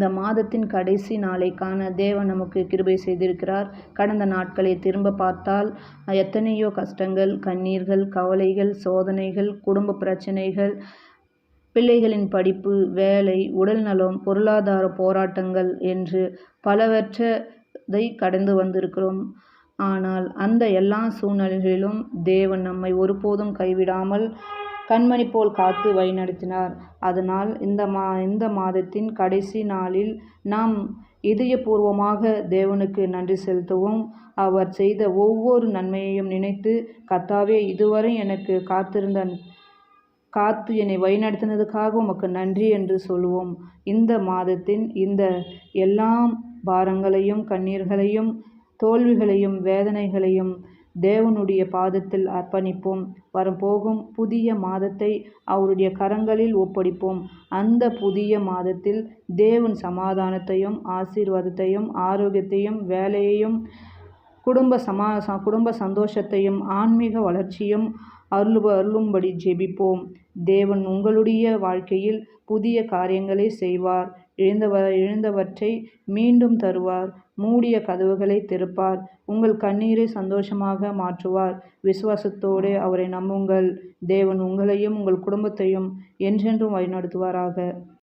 இந்த மாதத்தின் கடைசி நாளை காண தேவன் நமக்கு கிருபை செய்திருக்கிறார். கடந்த நாட்களை திரும்ப பார்த்தால் எத்தனையோ கஷ்டங்கள், கண்ணீர்கள், கவலைகள், சோதனைகள், குடும்ப பிரச்சனைகள், பிள்ளைகளின் படிப்பு, வேலை, உடல்நலம், பொருளாதார போராட்டங்கள் என்று பலவற்றை கடந்து வந்திருக்கிறோம். ஆனால் அந்த எல்லா சூழ்நிலைகளிலும் தேவன் நம்மை ஒருபோதும் கைவிடாமல் கண்மணி போல் காத்து வழிநடத்தினார். அதனால் இந்த மாதத்தின் கடைசி நாளில் நாம் இதயபூர்வமாக தேவனுக்கு நன்றி செலுத்துவோம். அவர் செய்த ஒவ்வொரு நன்மையையும் நினைத்து, கர்த்தாவே, இதுவரை எனக்கு காத்து என்னை வழிநடத்தினதுக்காக உமக்கு நன்றி என்று சொல்லுவோம். இந்த மாதத்தின் இந்த எல்லா பாரங்களையும், கண்ணீர்களையும், தோல்விகளையும், வேதனைகளையும் தேவனுடைய பாதத்தில் அர்ப்பணிப்போம். வரப்போகும் புதிய மாதத்தை அவருடைய கரங்களில் ஒப்படைப்போம். அந்த புதிய மாதத்தில் தேவன் சமாதானத்தையும், ஆசீர்வாதத்தையும், ஆரோக்கியத்தையும், வேலையையும், குடும்ப சந்தோஷத்தையும், ஆன்மீக வளர்ச்சியும் அருளும்படி ஜெபிப்போம். தேவன் உங்களுடைய வாழ்க்கையில் புதிய காரியங்களை செய்வார். இழந்தவற்றை மீண்டும் தருவார். மூடிய கதவுகளை திறப்பார். உங்கள் கண்ணீரை சந்தோஷமாக மாற்றுவார். விசுவாசத்தோடு அவரை நம்புங்கள். தேவன் உங்களையும் உங்கள் குடும்பத்தையும் என்றென்றும் வழிநடத்துவாராக.